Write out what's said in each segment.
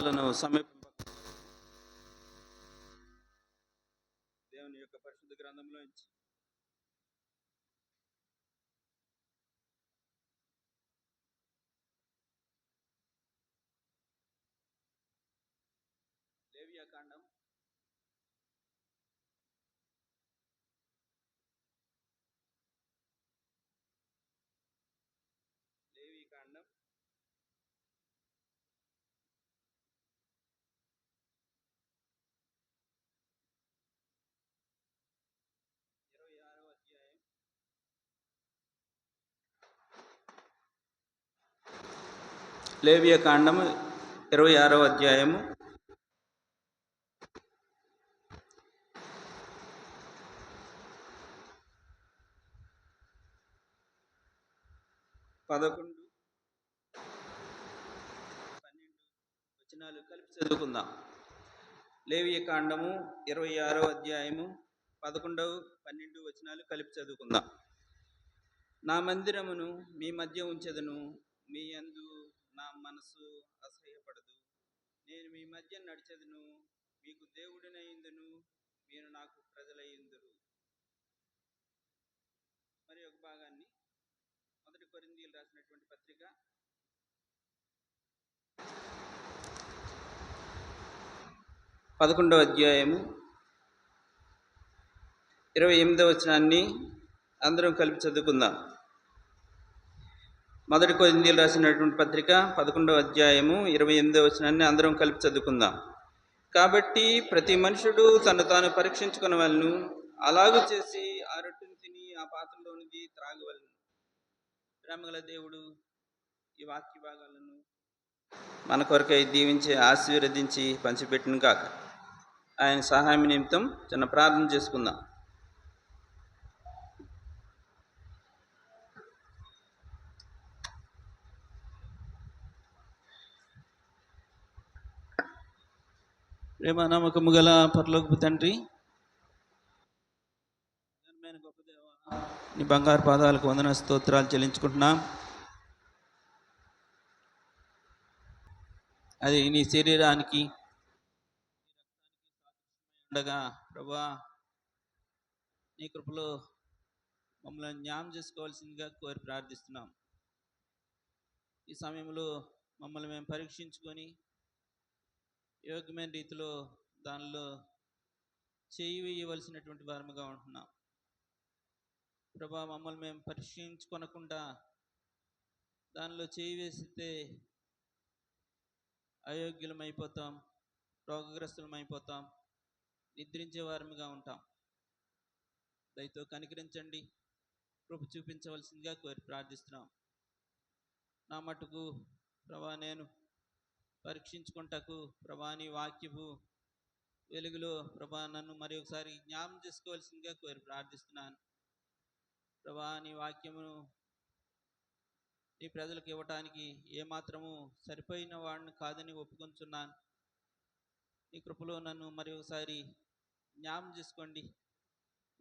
పాదాలను సమీప దేవుని యొక్క పరిశుద్ధ గ్రంథంలో నుంచి లేవియాకాండం 26వ అధ్యాయం 26వ అధ్యాయము 11, 12 వచనాలు కలిపి చదువుకుందాం. లేవియాకాండము 26వ అధ్యాయము 11, 12 వచనాలు కలిపి చదువుకుందాం. నా మందిరమును మీ మధ్య ఉంచెదను, మీ యందు నా మనసు అసహ్యపడదు. నేను మీ మధ్య నడిచెదను, మీకు దేవుడినయుందును, మీరు నాకు ప్రజలయ్యుందురు. మరి ఒక భాగాన్ని 1 కొరింథీయులు రాసినటువంటి పత్రిక 11వ అధ్యాయము 28వ వచనాన్ని అందరం కలిపి చదువుకుందాం. 1 కొరింథీయులు రాసినటువంటి పత్రిక 11వ అధ్యాయము 28వ వచనాన్ని అందరం కలిపి చదువుకుందాం. కాబట్టి ప్రతి మనుషుడు తను తాను పరీక్షించుకొనవలెను, అలాగూ చేసి ఆ రొట్టెను తిని ఆ పాత్రలోనిది త్రాగవలెను. ప్రేమగల దేవుడు ఈ వాక్య భాగాలను మన కొరకై దీవించి ఆశీర్వదించి పంచిపెట్టును కాక. ఆయన సహాయం నిమిత్తం చిన్న ప్రార్థన చేసుకుందాం. ప్రేమ నమ్మకము గల పరలోకపు తండ్రి, గొప్ప దేవ, నీ బంగారు పాదాలకు వందన స్తోత్రాలు చెల్లించుకుంటున్నాం. అది నీ శరీరానికి ఉండగా ప్రభా, నీ కృపలో మమ్మల్ని జ్ఞాపకం చేసుకోవాల్సిందిగా కోరి ప్రార్థిస్తున్నాం. ఈ సమయంలో మమ్మల్ని మేము పరీక్షించుకొని యోగ్యమైన రీతిలో దానిలో చేయి వేయవలసినటువంటి వారముగా ఉంటున్నాం. ప్రభా, మమ్మల్ని మేము పరీక్షించుకొనకుండా దానిలో చేయి వేసితే అయోగ్యులమైపోతాం, రోగగ్రస్తులమైపోతాం, నిద్రించే వారముగా ఉంటాం. దయతో కనికరించండి, కృప చూపించవలసిందిగా కోరి ప్రార్థిస్తున్నాం. నా మటుకు ప్రభా, నేను పరీక్షించుకుంటకు ప్రభా నీ వాక్యపు వెలుగులో ప్రభా నన్ను మరి ఒకసారి జ్ఞాపకం చేసుకోవాల్సిందిగా కోరి ప్రార్థిస్తున్నాను. ప్రభా, నీ వాక్యమును నీ ప్రజలకు ఇవ్వటానికి ఏమాత్రము సరిపోయిన వాడిని కాదని ఒప్పుకొంచున్నాను. నీ కృపలో నన్ను మరి ఒకసారి జ్ఞాపకం చేసుకోండి.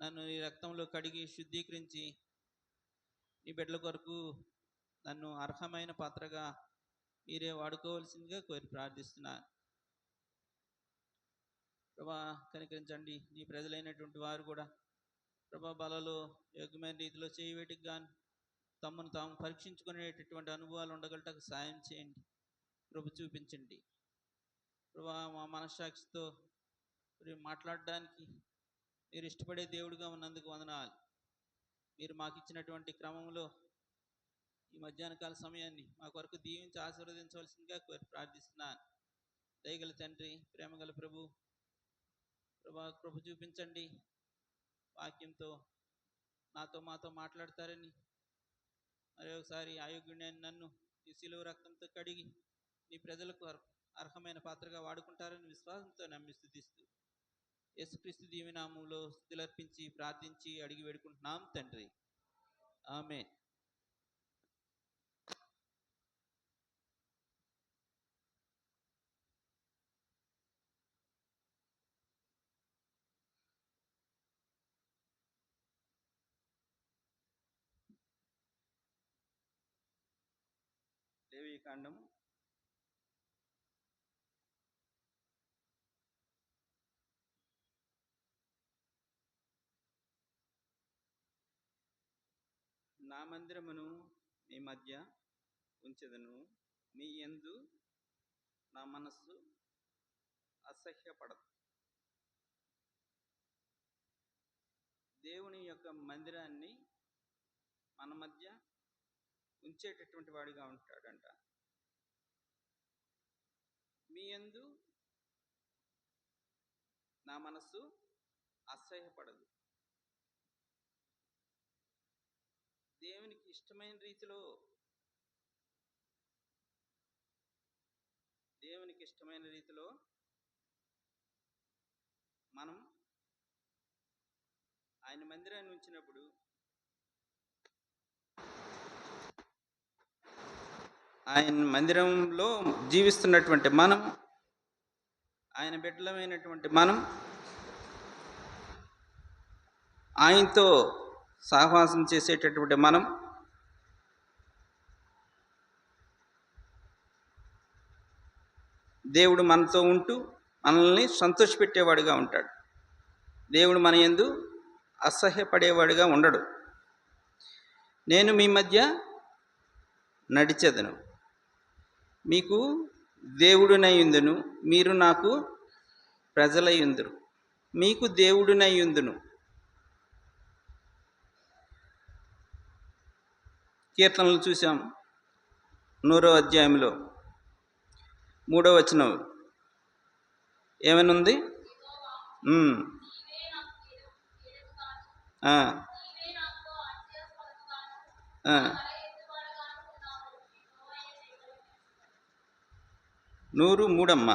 నన్ను నీ రక్తంలో కడిగి శుద్ధీకరించి నీ బిడ్డల కొరకు నన్ను అర్హమైన పాత్రగా మీరే వాడుకోవాల్సిందిగా కోరి ప్రార్థిస్తున్నాను. ప్రభా, కనికరించండి. నీ ప్రజలైనటువంటి వారు కూడా ప్రభా బలలో యోగ్యమైన రీతిలో చేయవేటికి గాను తమను తాము పరీక్షించుకునేటటువంటి అనుభవాలు ఉండగలటకు సాయం చేయండి, కృప చూపించండి. ప్రభా, మా మనస్సాక్షితో మాట్లాడడానికి మీరు ఇష్టపడే దేవుడిగా ఉన్నందుకు వందనాలు. మీరు మాకు ఇచ్చినటువంటి క్రమంలో ఈ మధ్యాహ్న కాల సమయాన్ని మా కొరకు దీవించి ఆశీర్వదించవలసిందిగా కోరి ప్రార్థిస్తున్నాను. దయగల తండ్రి, ప్రేమగల ప్రభు, ప్రభా కృప చూపించండి. వాక్యంతో నాతో మాతో మాట్లాడతారని మరి ఒకసారి అయోగ్యుడైన నన్ను నీ శిలువ రక్తంతో కడిగి నీ ప్రజలకు అర్హమైన పాత్రగా వాడుకుంటారని విశ్వాసంతో నమ్మి స్తుతిస్తూ యేసుక్రీస్తు దీవెనామములో స్తుతులర్పించి ప్రార్థించి అడిగి వేడుకుంటున్నాం తండ్రి, ఆమేన్. లేవియాకాండము నా మందిరమును మీ మధ్య ఉంచెదను, మీ యందు నా మనస్సు అసహ్యపడదు. దేవుని యొక్క మందిరాన్ని మన మధ్య ఉంచేటటువంటి వాడిగా ఉంటాడంట. మీ యందు నా మనస్సు అసహ్యపడదు. దేవునికి ఇష్టమైన రీతిలో మనం ఆయన మందిరాన్ని ఉంచినప్పుడు ఆయన మందిరంలో జీవిస్తున్నటువంటి మనం, ఆయన బిడ్డలమైనటువంటి మనం, ఆయనతో సహవాసం చేసేటటువంటి మనం, దేవుడు మనతో ఉంటూ మనల్ని సంతోషపెట్టేవాడుగా ఉంటాడు. దేవుడు మన యందు అసహ్యపడేవాడుగా ఉండడు. నేను మీ మధ్య నడిచెదను, మీకు దేవుడునై ఉందును, మీరు నాకు ప్రజలై ఉందురు. మీకు దేవుడునై ఉందును. కీర్తనలు చూసాం 100వ అధ్యాయంలో 3వ వచనం ఏమనుంది? నూరు మూడమ్మ.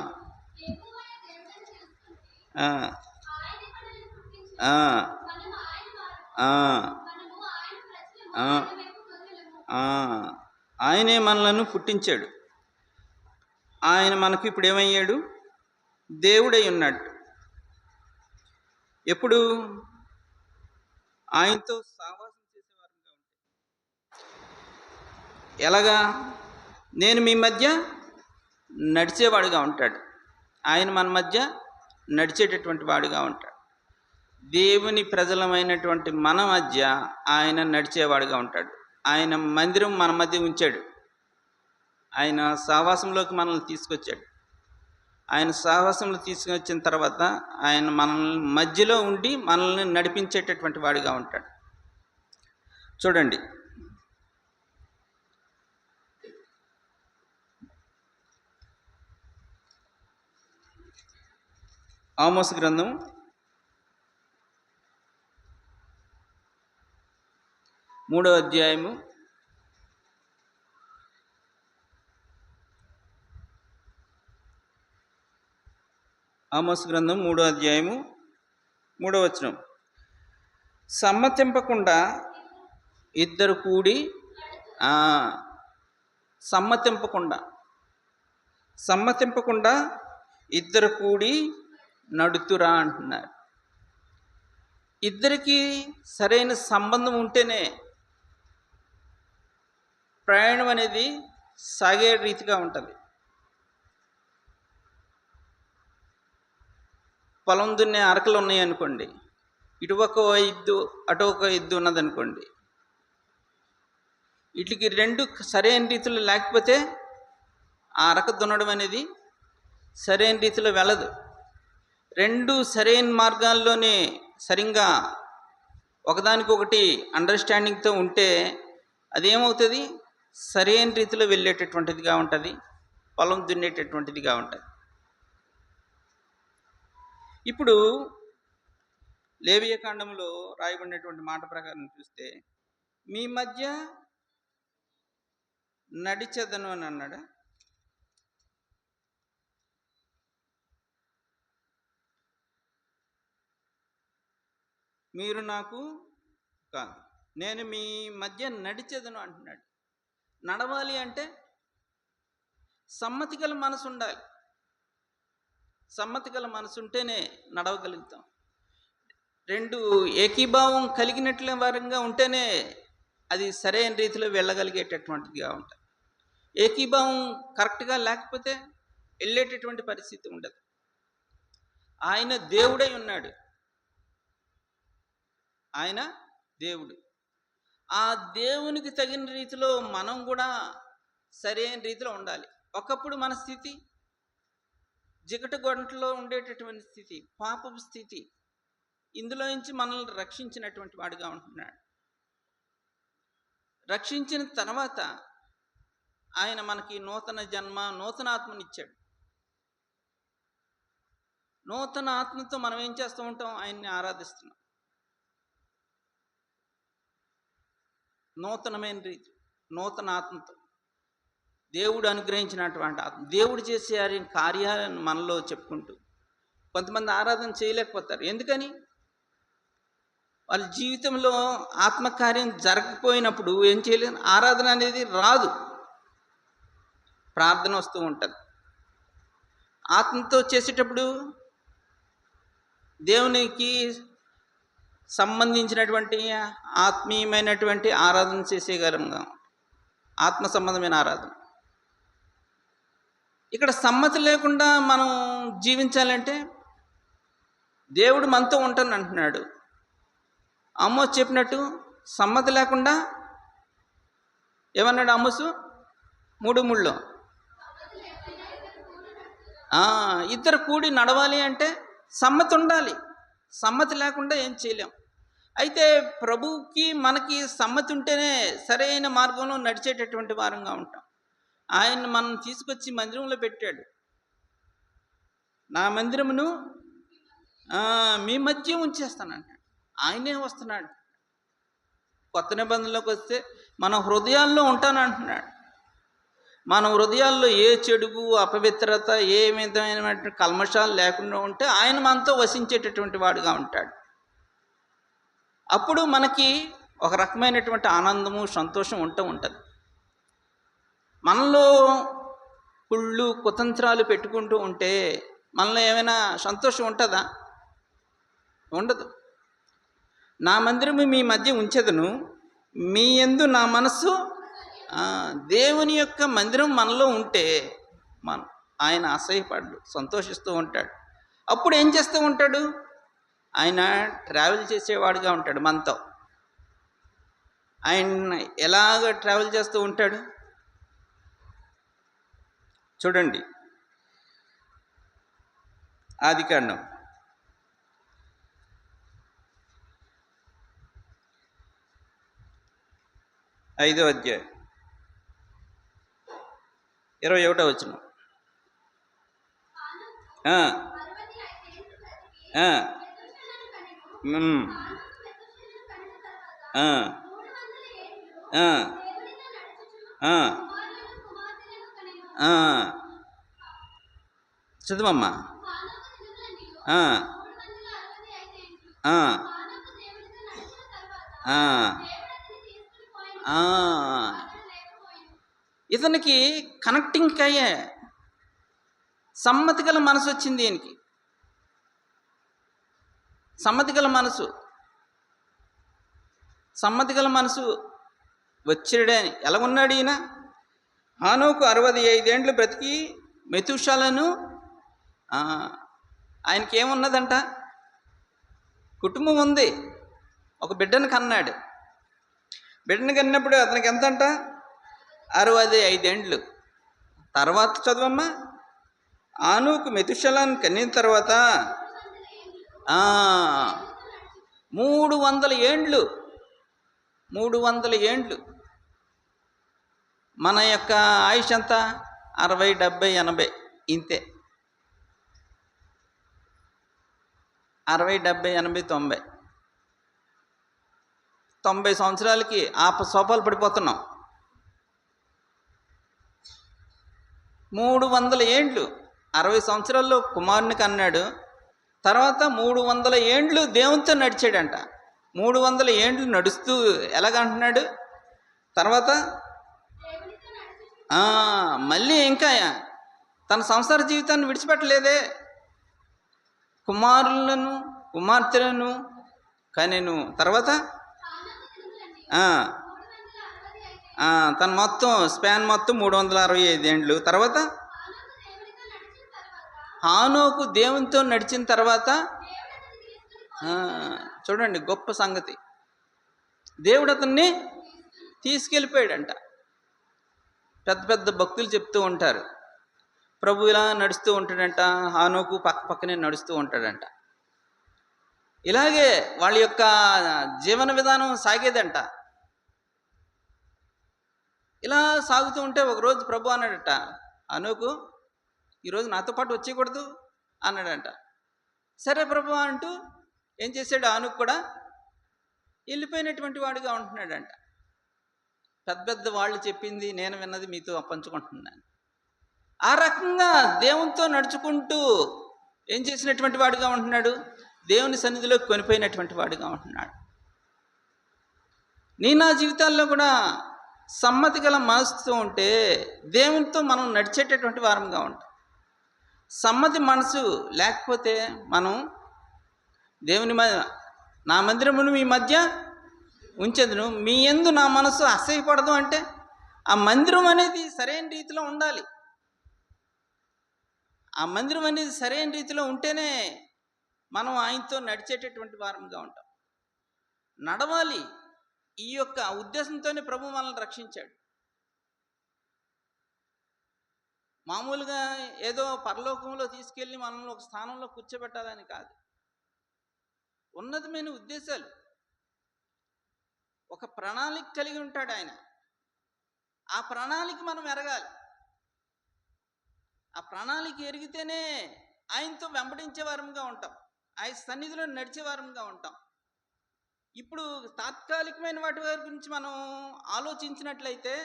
ఆయనే మనలను పుట్టించాడు. ఆయన మనకు ఇప్పుడు ఏమయ్యాడు? దేవుడై ఉన్నాడు. ఎప్పుడు? ఆయనతో సహవాసం చేసేవారుగా ఉంటాయి. ఎలాగా? నేను మీ మధ్య నడిచేవాడుగా ఉంటాడు. ఆయన మన మధ్య నడిచేటటువంటి వాడుగా ఉంటాడు. దేవుని ప్రజలమైనటువంటి మన మధ్య ఆయన నడిచేవాడుగా ఉంటాడు. ఆయన మందిరం మన మధ్య ఉంచాడు. ఆయన సహవాసంలోకి మనల్ని తీసుకొచ్చాడు. ఆయన సహవాసంలో తీసుకొచ్చిన తర్వాత ఆయన మనల్ని మధ్యలో ఉండి మనల్ని నడిపించేటటువంటి వాడిగా ఉంటాడు. చూడండి, ఆమోస్ గ్రంథం 3వ అధ్యాయము 3వ వచనం. సమ్మతింపకుండా ఇద్దరు కూడి సమ్మతింపకుండా ఇద్దరు కూడి నడుతురా అంటున్నారు. ఇద్దరికి సరైన సంబంధం ఉంటేనే ప్రయాణం అనేది సాగే రీతిగా ఉంటుంది. పొలం దున్నే అరకలు ఉన్నాయి అనుకోండి, ఇటు ఒక ఎద్దు అటు ఒక ఎద్దు ఉన్నదనుకోండి, వీటికి రెండు సరైన రీతిలో లేకపోతే ఆ అరక దున్నడం అనేది సరైన రీతిలో వెళ్ళదు. రెండు సరైన మార్గాల్లోనే సరిగ్గా ఒకదానికొకటి అండర్స్టాండింగ్తో ఉంటే అదేమవుతుంది? సరైన రీతిలో వెళ్ళేటటువంటిదిగా ఉంటుంది, పొలం దున్నేటటువంటిదిగా ఉంటుంది. ఇప్పుడు లేవియకాండంలో రాయబడినటువంటి మాట ప్రకారం చూస్తే మీ మధ్య నడిచెదను అని అన్నాడా? మీరు నాకు కాదు, నేను మీ మధ్య నడిచెదను అంటున్నాడు. నడవాలి అంటే సమ్మతి గల మనసు ఉండాలి. సమ్మతి గల మనసు ఉంటేనే నడవగలుగుతాం. రెండు ఏకీభావం కలిగినట్ల వారంగా ఉంటేనే అది సరైన రీతిలో వెళ్ళగలిగేటటువంటిదిగా ఉంటుంది. ఏకీభావం కరెక్ట్గా లేకపోతే వెళ్ళేటటువంటి పరిస్థితి ఉండదు. ఆయన దేవుడై ఉన్నాడు. ఆయన దేవుడు. ఆ దేవునికి తగిన రీతిలో మనం కూడా సరైన రీతిలో ఉండాలి. ఒకప్పుడు మన స్థితి జిగట గొంటలో ఉండేటటువంటి స్థితి, పాపపు స్థితి. ఇందులో నుంచి మనల్ని రక్షించినటువంటి వాడుగా ఉంటున్నాడు. రక్షించిన తర్వాత ఆయన మనకి నూతన జన్మ, నూతన ఆత్మనిచ్చాడు. నూతన ఆత్మతో మనం ఏం చేస్తూ ఉంటాం? ఆయన్ని ఆరాధిస్తున్నాం. నూతనమైన రీతి, నూతన ఆత్మతో దేవుడు అనుగ్రహించినటువంటి ఆత్మ, దేవుడు చేసే కార్యాలను మనలో చెప్పుకుంటూ. కొంతమంది ఆరాధన చేయలేకపోతారు. ఎందుకని? వాళ్ళ జీవితంలో ఆత్మకార్యం జరగకపోయినప్పుడు ఏం చేయలేదు, ఆరాధన అనేది రాదు. ప్రార్థన వస్తూ ఉంటుంది. ఆత్మతో చేసేటప్పుడు దేవునికి సంబంధించినటువంటి ఆత్మీయమైనటువంటి ఆరాధన చేసేగలంగా, ఆత్మ సంబంధమైన ఆరాధన. ఇక్కడ సమ్మతి లేకుండా మనం జీవించాలంటే దేవుడు మనతో ఉంటాను అంటున్నాడు. ఆమోస్ చెప్పినట్టు సమ్మతి లేకుండా ఏమన్నాడు ఆమోసు 3:3లో? ఇద్దరు కూడి నడవాలి అంటే సమ్మతి ఉండాలి. సమ్మతి లేకుండా ఏం చేయలేం. అయితే ప్రభువుకి మనకి సమ్మతి ఉంటేనే సరైన మార్గంలో నడిచేటటువంటి వారంగా ఉంటాం. ఆయన మనం తీసుకొచ్చి మందిరంలో పెట్టాడు. నా మందిరమును మీ మధ్య ఉంచేస్తానంట. ఆయనే వస్తున్నాడు. కొత్త నిబంధనలోకి వస్తే మన హృదయాల్లో ఉంటానంటున్నాడు. మన హృదయాల్లో ఏ చెడుగు, అపవిత్రత, ఏ విధమైన కల్మషాలు లేకుండా ఉంటే ఆయన మనతో వసించేటటువంటి వాడుగా ఉంటాడు. అప్పుడు మనకి ఒక రకమైనటువంటి ఆనందము, సంతోషం ఉంటుంది. మనలో కుళ్ళు, కుతంత్రాలు పెట్టుకుంటూ ఉంటే మనలో ఏమైనా సంతోషం ఉంటుందా? ఉండదు. నా మందిరము మీ మధ్య ఉంచెదను, మీ యందు నా మనస్సు. దేవుని యొక్క మందిరం మనలో ఉంటే ఆయన అసహ్యపడ్డు, సంతోషిస్తూ ఉంటాడు. అప్పుడు ఏం చేస్తూ ఉంటాడు? ఆయన ట్రావెల్ చేసేవాడుగా ఉంటాడు మనతో. ఆయన ఎలాగ ట్రావెల్ చేస్తూ ఉంటాడు చూడండి. ఆదికాండం 5వ అధ్యాయం 21వ వచనం. చదువమ్మా. ఇతనికి కనెక్టింగ్ అయ్యే సమ్మతి గల మనసు వచ్చింది. దీనికి సమ్మతి గల మనసు వచ్చాడే. ఎలా ఉన్నాడు ఈయన? హానోకు 65 ఏండ్లు బ్రతికి మెతూషాలను, ఆయనకి ఏమున్నదంట? కుటుంబం ఉంది. ఒక బిడ్డను కన్నాడు. బిడ్డను కన్నప్పుడు అతనికి ఎంతంట? 65 ఏండ్లు. తర్వాత చదవమ్మా. ఆనోకు మెతూషాలను కన్నిన తర్వాత 300 ఏండ్లు. 300 ఏండ్లు. మన యొక్క ఆయుష్ అంతా 60, 70, 80 ఇంతే. 60, 70, 80, 90 సంవత్సరాలకి సోపాలు పడిపోతున్నాం. 300 ఏండ్లు. 60 సంవత్సరాల్లో కుమారుని కన్నాడు. తర్వాత 300 ఏండ్లు దేవునితో నడిచాడంట. 300 ఏండ్లు నడుస్తూ ఎలాగంటున్నాడు? తర్వాత మళ్ళీ ఇంకా తన సంసార జీవితాన్ని విడిచిపెట్టలేదే. కుమారులను, కుమార్తెలను కనెను. తర్వాత తన మొత్తం స్పాన్ మొత్తం 365 ఏండ్లు. తర్వాత హానోకు దేవునితో నడిచిన తర్వాత చూడండి, గొప్ప సంగతి. దేవుడు అతన్ని తీసుకెళ్ళిపోయాడంట. పెద్ద పెద్ద భక్తులు చెప్తూ ఉంటారు, ప్రభు ఇలా నడుస్తూ ఉంటాడంట, హానోకు పక్క పక్కనే నడుస్తూ ఉంటాడంట. ఇలాగే వాళ్ళ యొక్క జీవన విధానం సాగేదంట. ఇలా సాగుతూ ఉంటే ఒకరోజు ప్రభు అన్నాడట, హానోకు ఈరోజు నాతో పాటు వచ్చేయకూడదు అన్నాడంట. సరే ప్రభు అంటూ ఏం చేశాడు, హానోకు కూడా వెళ్ళిపోయినటువంటి వాడిగా ఉంటున్నాడంట. పెద్ద పెద్ద వాళ్ళు చెప్పింది నేను విన్నది మీతో పంచుకుంటున్నాను. ఆ రకంగా దేవునితో నడుచుకుంటూ ఏం చేసినటువంటి వాడిగా ఉంటున్నాడు, దేవుని సన్నిధిలో కొనిపోయినటువంటి వాడిగా ఉంటున్నాడు. నా జీవితాల్లో కూడా సమ్మతి గల మనసుతో ఉంటే దేవునితో మనం నడిచేటటువంటి వారంగా ఉంటాం. సమ్మతి మనసు లేకపోతే మనం దేవుని నా మందిరమును మీ మధ్య ఉంచెదను, మీ యందు నా మనసు అసహ్యపడదు అంటే ఆ మందిరం అనేది సరైన రీతిలో ఉండాలి. ఆ మందిరం అనేది సరైన రీతిలో ఉంటేనే మనం ఆయనతో నడిచేటటువంటి వారంగా ఉంటాం. నడవాలి. ఈ యొక్క ఉద్దేశంతోనే ప్రభు మనల్ని రక్షించాడు. మామూలుగా ఏదో పరలోకంలో తీసుకెళ్ళి మనల్ని ఒక స్థానంలో కూర్చోబెట్టాలని కాదు. ఉన్నతమైన ఉద్దేశాలు, ఒక ప్రణాళిక కలిగి ఉంటాడు ఆయన. ఆ ప్రణాళిక మనం ఎరగాలి. ఆ ప్రణాళిక ఎరిగితేనే ఆయనతో వెంబడించే వారంగా ఉంటాం, ఆయన సన్నిధిలో నడిచే వారంగా ఉంటాం. ఇప్పుడు తాత్కాలికమైన వాటి గురించి మనం ఆలోచించినట్లయితే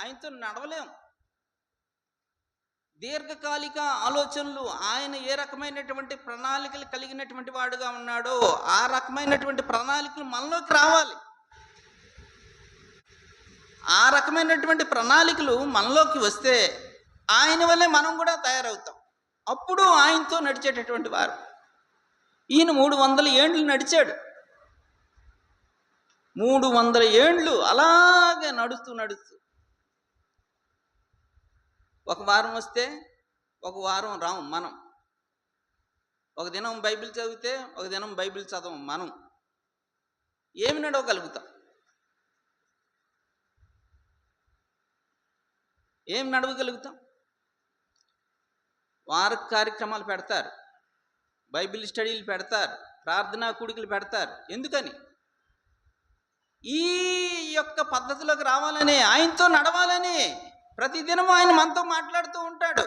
ఆయనతో నడవలేం. దీర్ఘకాలిక ఆలోచనలు, ఆయన ఏ రకమైనటువంటి ప్రణాళికలు కలిగినటువంటి వాడుగా ఉన్నాడో ఆ రకమైనటువంటి ప్రణాళికలు మనలోకి రావాలి. ఆ రకమైనటువంటి ప్రణాళికలు మనలోకి వస్తే ఆయన వల్లే మనం కూడా తయారవుతాం. అప్పుడు ఆయనతో నడిచేటటువంటి వారు. ఈయన 300 ఏండ్లు నడిచాడు. 300 ఏండ్లు అలాగే నడుస్తూ ఒక వారం వస్తే ఒక వారం రాము మనం. ఒక దినం బైబిల్ చదివితే ఒక దినం బైబిల్ చదవం మనం. ఏమి నడవగలుగుతాం? ఏం నడవగలుగుతాం? వార కార్యక్రమాలు పెడతారు, బైబిల్ స్టడీలు పెడతారు, ప్రార్థనా కూడికలు పెడతారు. ఎందుకని? ఈ యొక్క పద్ధతిలోకి రావాలని, ఆయనతో నడవాలని. ప్రతిదినం ఆయన మనతో మాట్లాడుతూ ఉంటాడు.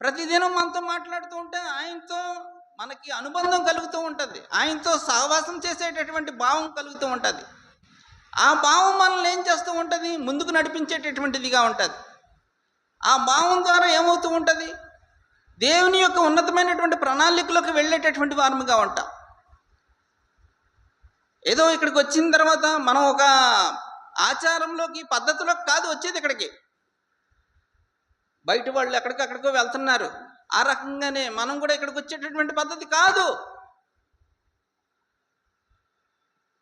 ప్రతిదినం మనతో మాట్లాడుతూ ఉంటే ఆయనతో మనకి అనుబంధం కలుగుతూ ఉంటుంది. ఆయనతో సహవాసం చేసేటటువంటి భావం కలుగుతూ ఉంటుంది. ఆ భావం మనల్ని ఏం చేస్తూ ఉంటుంది? ముందుకు నడిపించేటటువంటిదిగా ఉంటుంది. ఆ భావం ద్వారా ఏమవుతూ ఉంటుంది? దేవుని యొక్క ఉన్నతమైనటువంటి ప్రణాళికలోకి వెళ్ళేటటువంటి వారముగా ఉంటాం. ఏదో ఇక్కడికి వచ్చిన తర్వాత మనం ఒక ఆచారంలోకి, పద్ధతిలోకి కాదు వచ్చేది. ఇక్కడికి బయట వాళ్ళు ఎక్కడికో వెళ్తున్నారు, ఆ రకంగానే మనం కూడా ఇక్కడికి వచ్చేటటువంటి పద్ధతి కాదు.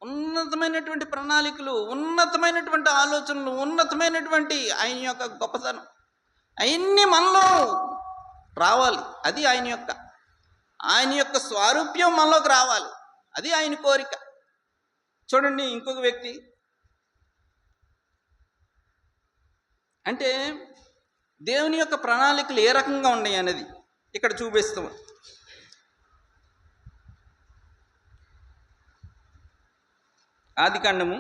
ఉన్నతమైనటువంటి ప్రణాళికలు, ఉన్నతమైనటువంటి ఆలోచనలు, ఉన్నతమైనటువంటి ఆయన యొక్క గొప్పతనం అవన్నీ మనలో రావాలి. అది ఆయన యొక్క స్వారూప్యం మనలోకి రావాలి. అది ఆయన కోరిక. చూడండి, ఇంకొక వ్యక్తి అంటే దేవుని యొక్క ప్రణాళికలు ఏ రకంగా ఉన్నాయి అనేది ఇక్కడ చూపిస్తాం. ఆదికాండము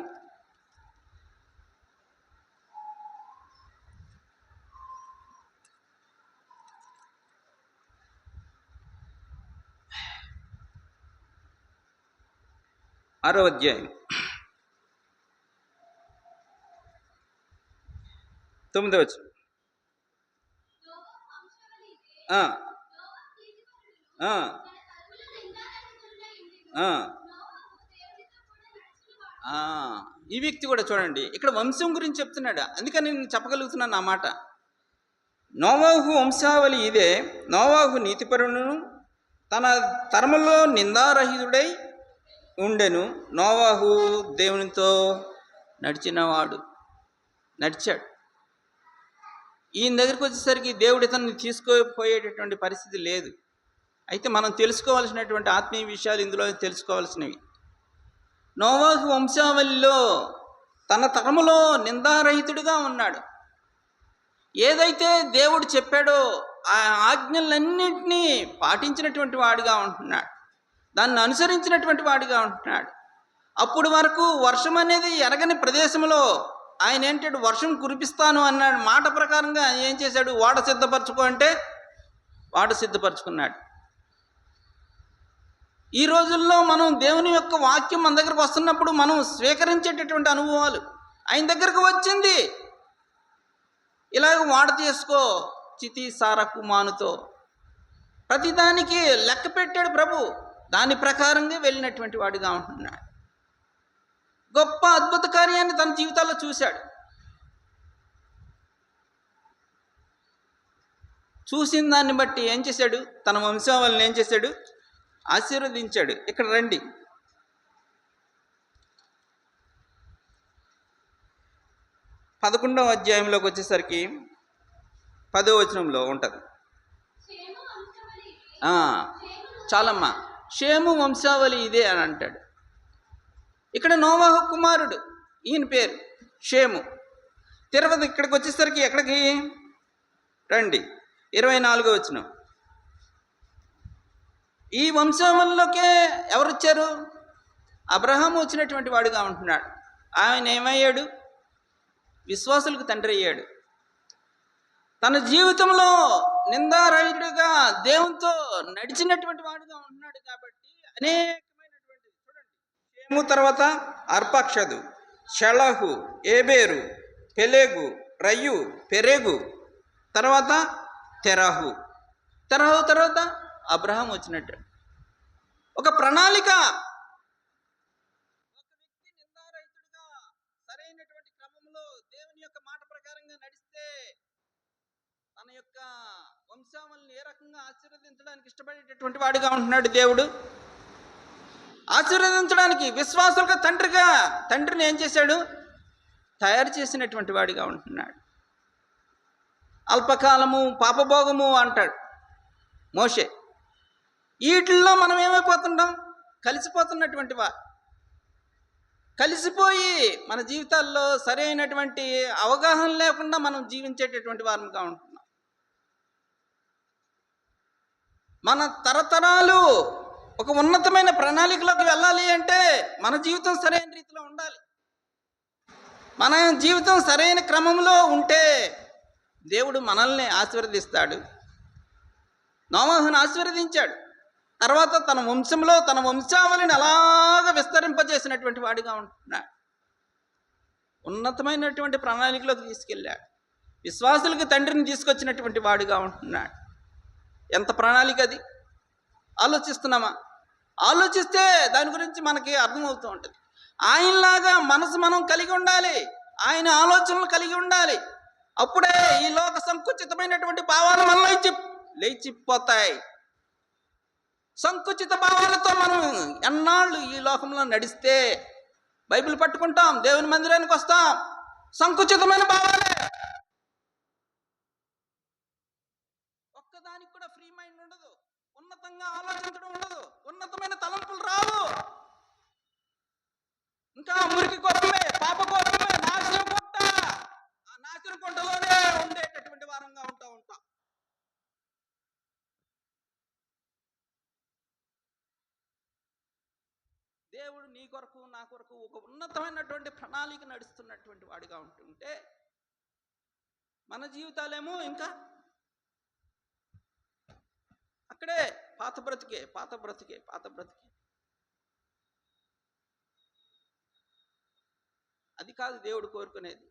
6వ అధ్యాయం 9వ వచనం. ఈ వ్యక్తి కూడా చూడండి, ఇక్కడ వంశం గురించి చెప్తున్నాడు. అందుకని నేను చెప్పగలుగుతున్నాను ఆ మాట. నోవాహు వంశావళి ఇదే. నోవాహు నీతిపరుడును, తన తరములో నిందారహితుడై ఉండెను. నోవాహు దేవునితో నడిచాడు. ఈయన దగ్గరికి వచ్చేసరికి దేవుడు ఇతన్ని తీసుకుపోయేటటువంటి పరిస్థితి లేదు. అయితే మనం తెలుసుకోవాల్సినటువంటి ఆత్మీయ విషయాలు ఇందులో తెలుసుకోవాల్సినవి. నోవాహు వంశావళిలో తన తరములో నిందారహితుడిగా ఉన్నాడు. ఏదైతే దేవుడు చెప్పాడో ఆ ఆజ్ఞలన్నింటినీ పాటించినటువంటి వాడిగా ఉంటున్నాడు, దాన్ని అనుసరించినటువంటి వాడిగా ఉంటున్నాడు. అప్పుడు వరకు వర్షం అనేది ఎరగని ప్రదేశంలో ఆయన ఏంటంటే వర్షం కురిపిస్తాను అన్నాడు. మాట ప్రకారంగా ఏం చేశాడు? వాడ సిద్ధపరచుకో అంటే వాడ సిద్ధపరచుకున్నాడు. ఈ రోజుల్లో మనం దేవుని యొక్క వాక్యం మన దగ్గరకు వస్తున్నప్పుడు మనం స్వీకరించేటటువంటి అనుభవాలు, ఆయన దగ్గరకు వచ్చింది ఇలాగ వాడ తీసుకో చితి సారకు మానుతో, ప్రతిదానికి లెక్క పెట్టాడు ప్రభు. దాని ప్రకారంగా వెళ్ళినటువంటి వాడిగా ఉంటున్నాడు. గొప్ప అద్భుత కార్యాన్ని తన జీవితాల్లో చూశాడు. చూసిన దాన్ని బట్టి ఏం చేశాడు? తన వంశావళిని ఏం చేశాడు? ఆశీర్వదించాడు. ఇక్కడ రండి, 11వ అధ్యాయంలోకి వచ్చేసరికి 10వ వచనంలో ఉంటుంది. చాలమ్మా, షేము వంశావళి ఇదే అని అంటాడు. ఇక్కడ నోవాహు కుమారుడు, ఈయన పేరు షేము. తిరుపతి ఇక్కడికి వచ్చేసరికి ఎక్కడికి రండి, 24వ వచనం. ఈ వంశావళిలోకే ఎవరు వచ్చారు? అబ్రహాము వచ్చినటువంటి వాడుగా ఉంటున్నాడు. ఆయన ఏమయ్యాడు? విశ్వాసులకు తండ్రి అయ్యాడు. తన జీవితంలో నిందారహితుడిగా దేవునితో నడిచినటువంటి వాడుగా ఉంటున్నాడు. కాబట్టి అనేకమైనటువంటి, చూడండి, షేము తర్వాత అర్పక్షదు, షలహు, ఏబేరు, పెలెగు, రయ్యు, పెరెగు, తర్వాత తెరహు తర్వాత అబ్రహాం వచ్చినట్టు ఒక ప్రణాళిక. ఒక వ్యక్తి నిందారహితుడిగా సరైనటువంటి క్రమంలో దేవుని యొక్క మాట ప్రకారంగా నడిస్తే తన యొక్క వంశావళిని ఏ రకంగా ఆశీర్వదించడానికి ఇష్టపడేటటువంటి వాడిగా ఉంటున్నాడు దేవుడు. ఆశీర్వదించడానికి విశ్వాసులుగా తండ్రిని ఏం చేశాడు? తయారు చేసినటువంటి వాడిగా ఉంటున్నాడు. అల్పకాలము పాపభోగము అంటాడు మోషే. వీటిల్లో మనం ఏమైపోతున్నాం? కలిసిపోతున్నటువంటి కలిసిపోయి మన జీవితాల్లో సరైనటువంటి అవగాహన లేకుండా మనం జీవించేటటువంటి వారంగా ఉంటున్నాం. మన తరతరాలు ఒక ఉన్నతమైన ప్రణాళికలోకి వెళ్ళాలి అంటే మన జీవితం సరైన రీతిలో ఉండాలి. మన జీవితం సరైన క్రమంలో ఉంటే దేవుడు మనల్ని ఆశీర్వదిస్తాడు. నోవాహును ఆశీర్వదించాడు. తర్వాత తన వంశంలో తన వంశావళిని అలాగ విస్తరింపజేసినటువంటి వాడిగా ఉంటున్నాడు. ఉన్నతమైనటువంటి ప్రణాళికలోకి తీసుకెళ్ళాడు. విశ్వాసులకి తండ్రిని తీసుకొచ్చినటువంటి వాడిగా ఉంటున్నాడు. ఎంత ప్రణాళిక అది! ఆలోచిస్తున్నామా? ఆలోచిస్తే దాని గురించి మనకి అర్థమవుతూ ఉంటుంది. ఆయనలాగా మనసు మనం కలిగి ఉండాలి, ఆయన ఆలోచనలు కలిగి ఉండాలి. అప్పుడే ఈ లోక సంకుచితమైనటువంటి భావాలు మనలో లేచిపోతాయి. సంకుచిత భావాలతో మనం ఎన్నాళ్ళు ఈ లోకంలో నడిస్తే బైబిల్ పట్టుకుంటాం, దేవుని మందిరానికి వస్తాం, సంకుచితమైన భావాలే. ఒక్కదానికి కూడా ఫ్రీ మైండ్ ఉండదు, ఉన్నతంగా ఆలోచించడం ఉండదు, ఉన్నతమైన తలంపులు రావు. ఇంకా మురికి కోపమే, పాప కోపమే, నాశనం కొట్ట, ఆ నాశనం కొంటలోనే ఉండేటటువంటి వారంగా ఉంటాం. దేవుడు నీ కొరకు నా కొరకు ఒక ఉన్నతమైనటువంటి ప్రణాళిక నడుస్తున్నటువంటి వాడిగా ఉంటుంటే మన జీవితాలేమో ఇంకా అక్కడే పాత బ్రతికే. అది కాదు దేవుడు కోరుకునేది.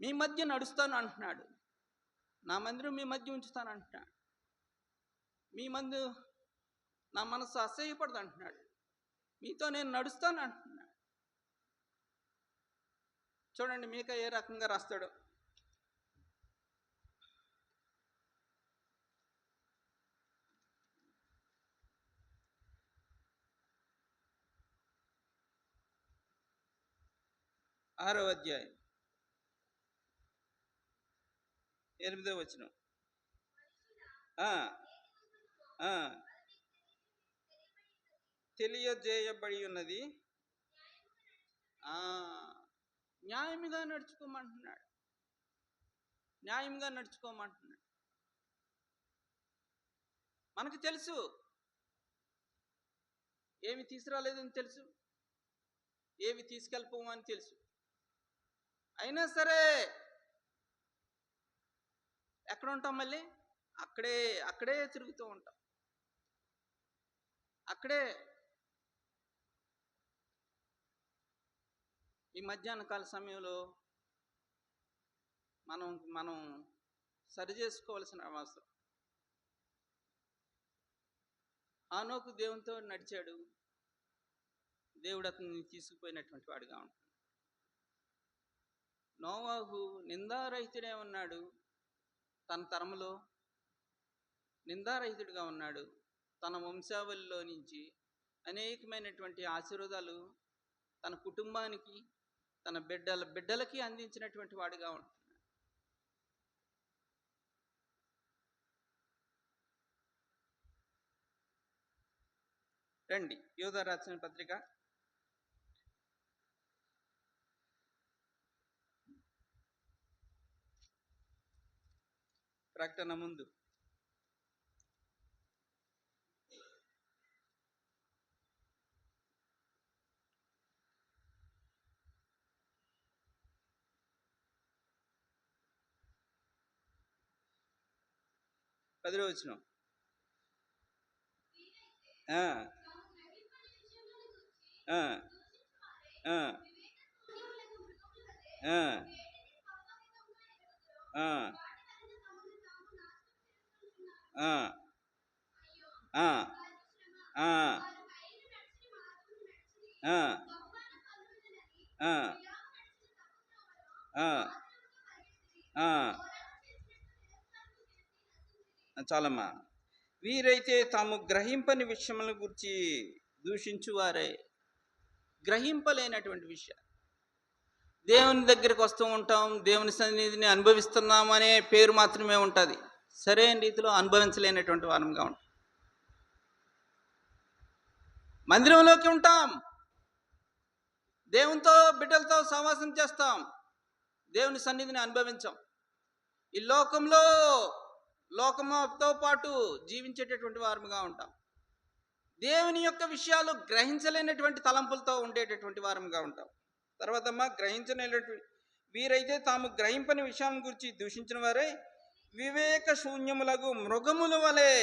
మీ మధ్య నడుస్తాను అంటున్నాడు. నా మందిరం మీ మధ్య ఉంచుతాను అంటున్నాడు. మీ మందు నా మనసు అసహ్యపడదు అంటున్నాడు. మీతో నేను నడుస్తాను అంటున్నాడు. చూడండి మీకా ఏ రకంగా రాస్తాడు. ఆరో అధ్యాయం 8వ వచనం. తెలియజేయబడి ఉన్నది ఆ న్యాయంగా నడుచుకోమంటున్నాడు. న్యాయంగా నడుచుకోమంటున్నాడు. మనకు తెలుసు ఏమి తీసుకురాలేదని తెలుసు, ఏవి తీసుకెళ్ళిపోమని తెలుసు. అయినా సరే ఎక్కడ ఉంటాం? మళ్ళీ అక్కడే అక్కడే తిరుగుతూ ఉంటాం. అక్కడే ఈ మధ్యాహ్న కాల సమయంలో మనం సరి చేసుకోవాల్సిన అవసరం. ఆనోకు దేవునితో నడిచాడు, దేవుడు అతన్ని తీసుకుపోయినటువంటి వాడుగా ఉంటాడు. నోవాహు నిందారహితుడే ఉన్నాడు, తన తరములో నిందారహితుడిగా ఉన్నాడు. తన వంశావళిలో నుంచి అనేకమైనటువంటి ఆశీర్వాదాలు తన కుటుంబానికి, తన బిడ్డలకి అందించినటువంటి వాడిగా ఉంటాడు. రండి, యోధా రాసిన పత్రిక ప్రకటన ముందు పదిలో వచ్చిన చాలమ్మా. వీరైతే తాము గ్రహింపని విషయముల గురించి దూషించువారే. గ్రహింపలేనటువంటి విషయం. దేవుని దగ్గరికి వస్తూ ఉంటాం, దేవుని సన్నిధిని అనుభవిస్తున్నాం అనే పేరు మాత్రమే ఉంటుంది, సరైన రీతిలో అనుభవించలేనటువంటి వారంగా ఉంటాం. మందిరంలోకి ఉంటాం, దేవునితో బిడ్డలతో సహవాసం చేస్తాం, దేవుని సన్నిధిని అనుభవించాం. ఈ లోకంతో పాటు జీవించేటటువంటి వారముగా ఉంటాం. దేవుని యొక్క విషయాలు గ్రహించలేనటువంటి తలంపులతో ఉండేటటువంటి వారముగా ఉంటాం. తర్వాత గ్రహించలేనటువంటి వీరైతే తాము గ్రహింపని విషయాల గురించి దూషించిన వారే వివేక శూన్యములకు మృగముల వలె.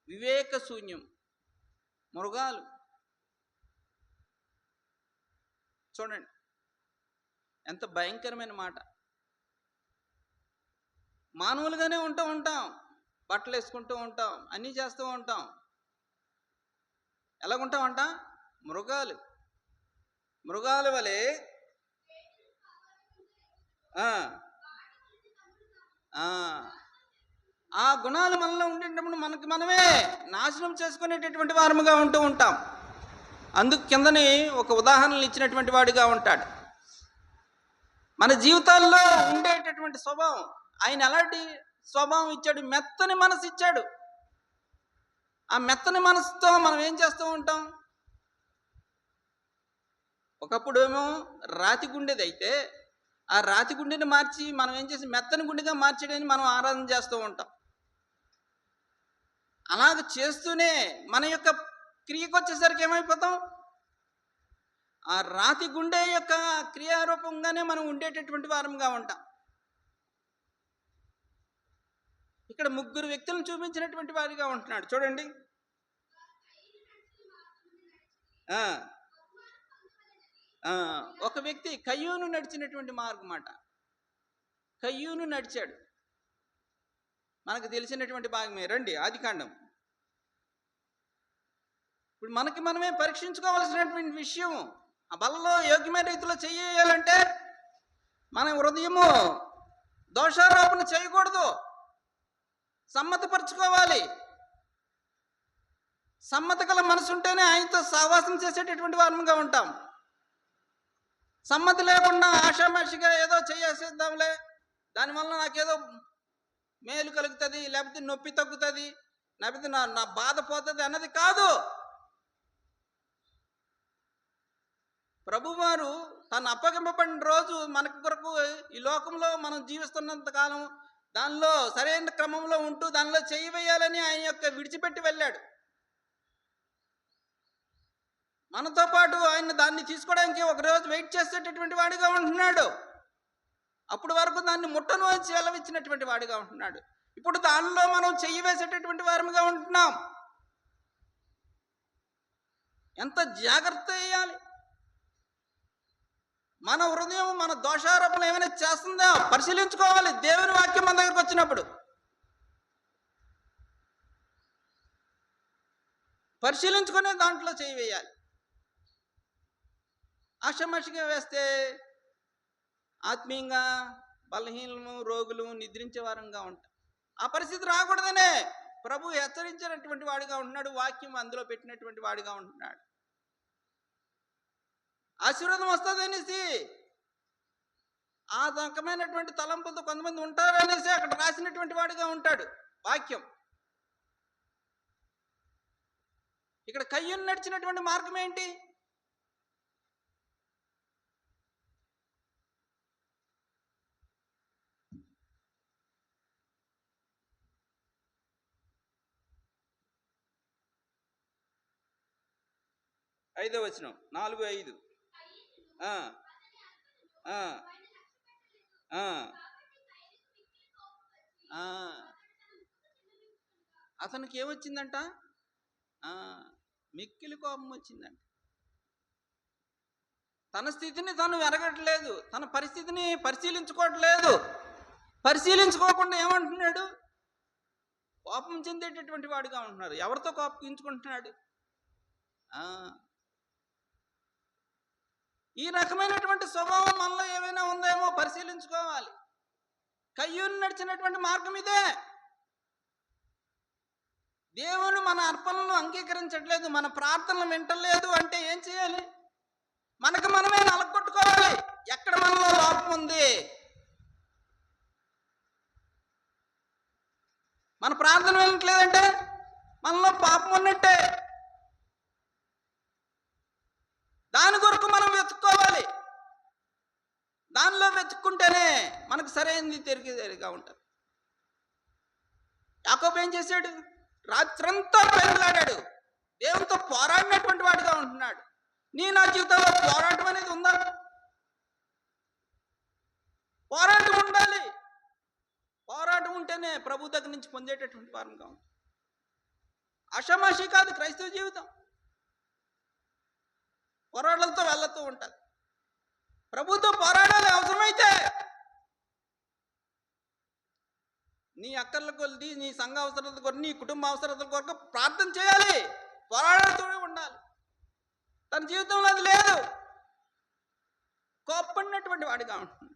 వివేక శూన్యం, మృగాలు. చూడండి ఎంత భయంకరమైన మాట. మానవులుగానే ఉంటాం, బట్టలు వేసుకుంటూ ఉంటాం, అన్నీ చేస్తూ ఉంటాం. ఎలాగుంటామంట? మృగాల వలె. ఆ గుణాలు మనలో ఉండేటప్పుడు మనమే నాశనం చేసుకునేటటువంటి వారముగా ఉంటూ ఉంటాం. అందుకు కిందని ఒక ఉదాహరణలు ఇచ్చినటువంటి వాడిగా ఉంటాడు. మన జీవితాల్లో ఉండేటటువంటి స్వభావం, ఆయన ఎలాంటి స్వభావం ఇచ్చాడు? మెత్తని మనసు ఇచ్చాడు. ఆ మెత్తని మనసుతో మనం ఏం చేస్తూ ఉంటాం? ఒకప్పుడు ఏమో రాతి గుండెది అయితే ఆ రాతి గుండెని మార్చి మనం ఏం చేసి మెత్తని గుండెగా మార్చడానికి మనం ఆరాధన చేస్తూ ఉంటాం. అలాగ చేస్తూనే మన యొక్క క్రియకు వచ్చేసరికి ఏమైపోతాం? ఆ రాతి గుండె యొక్క క్రియారూపంగానే మనం ఉండేటటువంటి వారంగా ఉంటాం. ఇక్కడ 3 వ్యక్తులను చూపించినటువంటి వారిగా ఉంటున్నాడు. చూడండి, ఒక వ్యక్తి కయ్యూను నడిచినటువంటి మార్గం మాట. కయ్యూను నడిచాడు, మనకు తెలిసినటువంటి భాగమే. రండి, ఆదికాండం. ఇప్పుడు మనకి మనమే పరీక్షించుకోవాల్సినటువంటి విషయం. ఆ బలలో యోగ్యమైన రీతిలో చేయాలంటే మన హృదయము దోషారోపణ చేయకూడదు, సమ్మతపరచుకోవాలి. సమ్మత గల మనసు ఉంటేనే ఆయనతో సహవాసం చేసేటటువంటి వారముగా ఉంటాం. సమ్మతి లేకుండా ఆషామాషిగా ఏదో చేసేద్దాంలే, దానివల్ల నాకేదో మేలు కలుగుతుంది, లేకపోతే నొప్పి తగ్గుతుంది, లేకపోతే నా బాధ పోతుంది అన్నది కాదు. ప్రభువారు తను అప్పగింపబడిన రోజు మన కొరకు ఈ లోకంలో మనం జీవిస్తున్నంత కాలం దానిలో సరైన క్రమంలో ఉంటూ దానిలో చేయి వేయాలని ఆయన యొక్క విడిచిపెట్టి వెళ్ళాడు. మనతో పాటు ఆయన దాన్ని తీసుకోవడానికి ఒకరోజు వెయిట్ చేసేటటువంటి వాడిగా ఉంటున్నాడు. అప్పుడు వరకు దాన్ని ముట్టను అని సెలవిచ్చినటువంటి వాడిగా ఉంటున్నాడు. ఇప్పుడు దానిలో మనం చెయ్యి వేసేటటువంటి వారముగా ఉంటున్నాం. ఎంత జాగ్రత్త వేయాలి. మన హృదయం మన దోషారోపణ ఏమైనా చేస్తుందా పరిశీలించుకోవాలి. దేవుని వాక్యం మన దగ్గరకు వచ్చినప్పుడు పరిశీలించుకునే దాంట్లో చేయి వేయాలి. ఆషామాషిగా వేస్తే ఆత్మీయంగా బలహీనము, రోగులు, నిద్రించే వారంగా ఉంటాం. ఆ పరిస్థితి రాకూడదనే ప్రభు హెచ్చరించినటువంటి వాడిగా ఉంటున్నాడు. వాక్యం అందులో పెట్టినటువంటి వాడిగా ఉంటున్నాడు. ఆశీర్వాదం వస్తుంది అనేసి ఆ రకమైనటువంటి తలంపులతో కొంతమంది ఉంటారనేసి అక్కడ రాసినటువంటి వాడిగా ఉంటాడు వాక్యం. ఇక్కడ కయ్యూను నడిచినటువంటి మార్గం ఏంటి? ఐదో వచనం 4:5. అతనికి ఏమొచ్చిందంట? మిక్కిలి కోపం వచ్చిందంట. తన స్థితిని తను ఎరగట్లేదు, తన పరిస్థితిని పరిశీలించుకోవట్లేదు. పరిశీలించుకోకుండా ఏమంటున్నాడు? కోపం చెందేటటువంటి వాడిగా ఉంటున్నారు. ఎవరితో కోపించుకుంటున్నాడు? ఈ రకమైనటువంటి స్వభావం మనలో ఏమైనా ఉందేమో పరిశీలించుకోవాలి. కయ్యూను నడిచినటువంటి మార్గం ఇదే. దేవుని మన అర్పణలను అంగీకరించట్లేదు, మన ప్రార్థనలు వింటలేదు అంటే ఏం చేయాలి? మనకు మనమే నలగొట్టుకోవాలి. ఎక్కడ మనలో లోపం ఉంది? మన ప్రార్థన వినట్లేదంటే మనలో పాపం ఉన్నట్టే. దాని కొరకు మనం వెతుక్కోవాలి. దానిలో వెతుక్కుంటేనే మనకు సరైనది తెలియగా ఉంటుంది. యాకోబు ఏం చేశాడు? రాత్రంతా పెరుగులాడాడు, దేవునితో పోరాడినటువంటి వాడిగా ఉంటున్నాడు. నా జీవితంలో పోరాటం అనేది ఉందా? పోరాటం ఉండాలి. పోరాటం ఉంటేనే ప్రభు దగ్గర నుంచి పొందేటటువంటి వారంగా ఉంటుంది. ఆషామాషి కాదు క్రైస్తవ జీవితం. పోరాటంతో వెళ్తూ ఉంటుంది. ప్రభుతో పోరాడాలి. అవసరమైతే నీ అక్కర్ల కొద్ది, నీ సంఘ అవసరాల కొరకు, నీ కుటుంబ అవసరాల కొరకు ప్రార్థన చేయాలి. పోరాడుతూనే ఉండాలి. తన జీవితంలో అది లేదు. కోప్పడినటువంటి వాడిగా ఉంటున్నాడు.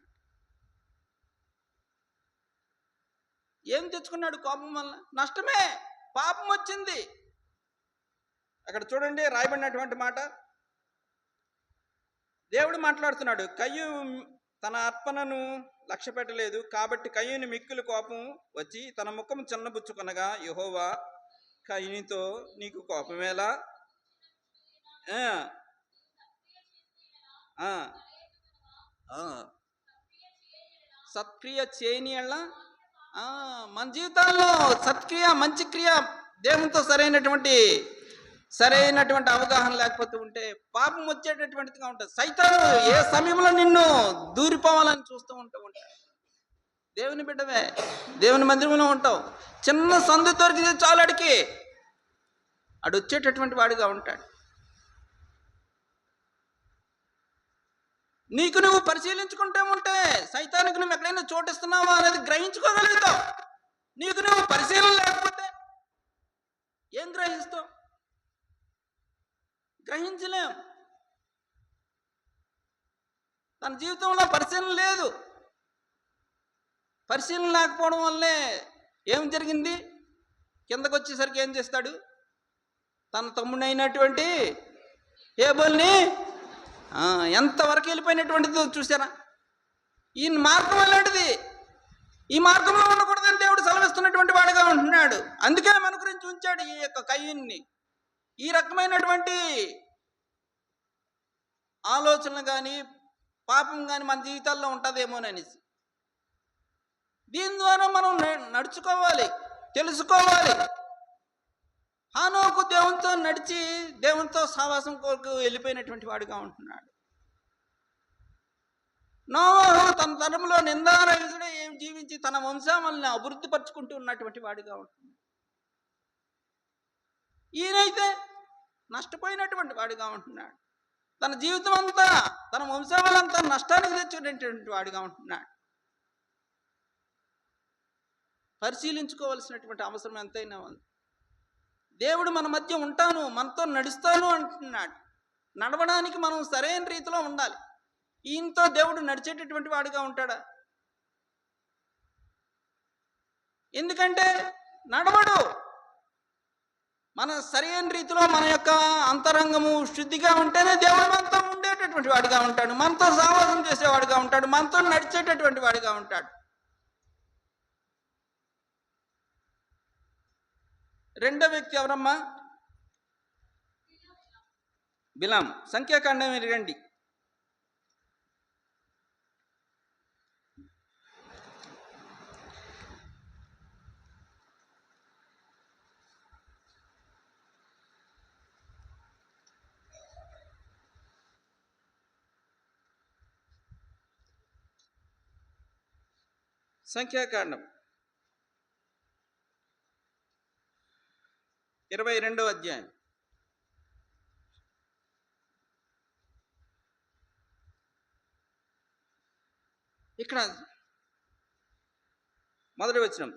ఏం తెచ్చుకున్నాడు కోపం వల్ల? నష్టమే, పాపం వచ్చింది. అక్కడ చూడండి రాయబడినటువంటి మాట. దేవుడు మాట్లాడుతున్నాడు. కయ్యూను తన అర్పణను లక్ష్య పెట్టలేదు కాబట్టి కయ్యూను మిక్కిలి కోపం వచ్చి తన ముఖం చిన్నబుచ్చుకొనగా, యెహోవా కయ్యూనుతో నీకు కోపమేలా? సత్క్రియ చేయని ఎళ్ళ. మన జీవితాల్లో సత్క్రియ, మంచి క్రియ, దేవునితో సరైనటువంటి అవగాహన లేకపోతే ఉంటే పాపం వచ్చేటటువంటిదిగా ఉంటుంది. సైతాను ఏ సమయంలో నిన్ను దూరిపోవాలని చూస్తూ ఉంటావు. దేవుని బిడ్డవే, దేవుని మందిరంలో ఉంటావు. చిన్న సందు దొరికితే చాలు అడికి అడు వచ్చేటటువంటి వాడిగా ఉంటాడు. నీకు నువ్వు పరిశీలించుకుంటే ఉంటే సైతానికి నువ్వు ఎక్కడైనా చోటిస్తున్నావా అనేది గ్రహించుకోగలుగుతావు. నీకు నువ్వు పరిశీలన లేకపోతే ఏం గ్రహిస్తావు? గ్రహించలేం. తన జీవితంలో పరిశీలన లేదు. పరిశీలన లేకపోవడం వల్లే ఏం జరిగింది? కిందకు వచ్చేసరికి ఏం చేస్తాడు? తన తమ్ముడు అయినటువంటి హేబెలుని ఎంతవరకు వెళ్ళిపోయినటువంటిదో చూసారా? ఈ మార్గం అలాంటిది. ఈ మార్గంలో ఉండకూడదని దేవుడు సెలవిస్తున్నటువంటి వాడిగా ఉంటున్నాడు. అందుకే మన గురించి ఉంచాడు ఈ యొక్క కయ్యూన్ని. ఈ రకమైనటువంటి ఆలోచనలు కానీ పాపం కానీ మన జీవితాల్లో ఉంటుందేమోననేసి. దీని ద్వారా మనం నడుచుకోవాలి, తెలుసుకోవాలి. హానోకు దేవునితో నడిచి దేవునితో సహవాసం కొరకు వెళ్ళిపోయినటువంటి వాడిగా ఉంటున్నాడు. నోవహు తన తరంలో నిందారహితుడే ఏం జీవించి తన వంశాలను అభివృద్ధి పరుచుకుంటూ ఉన్నటువంటి వాడిగా ఉంటున్నాడు. ఈయనైతే నష్టపోయినటువంటి వాడిగా ఉంటున్నాడు. తన జీవితం అంతా తన వంశావళంతా నష్టానికి తెచ్చుకునేటువంటి వాడిగా ఉంటున్నాడు. పరిశీలించుకోవాల్సినటువంటి అవసరం ఎంతైనా ఉంది. దేవుడు మన మధ్య ఉంటాను, మనతో నడుస్తాను అంటున్నాడు. నడవడానికి మనం సరైన రీతిలో ఉండాలి. ఈయనతో దేవుడు నడిచేటటువంటి వాడిగా ఉంటాడా? ఎందుకంటే నడవడు. మన సరైన రీతిలో మన యొక్క అంతరంగము శుద్ధిగా ఉంటేనే దేవుడు మనతో ఉండేటటువంటి వాడిగా ఉంటాడు, మనతో సహవాసం చేసేవాడిగా ఉంటాడు, మనతో నడిచేటటువంటి వాడిగా ఉంటాడు. రెండో వ్యక్తి ఎవరమ్మా? బిలాం. సంఖ్యాకాండం రండి. సంఖ్యాకాండం 22వ అధ్యాయం. ఇక్కడ మొదటి వచనం.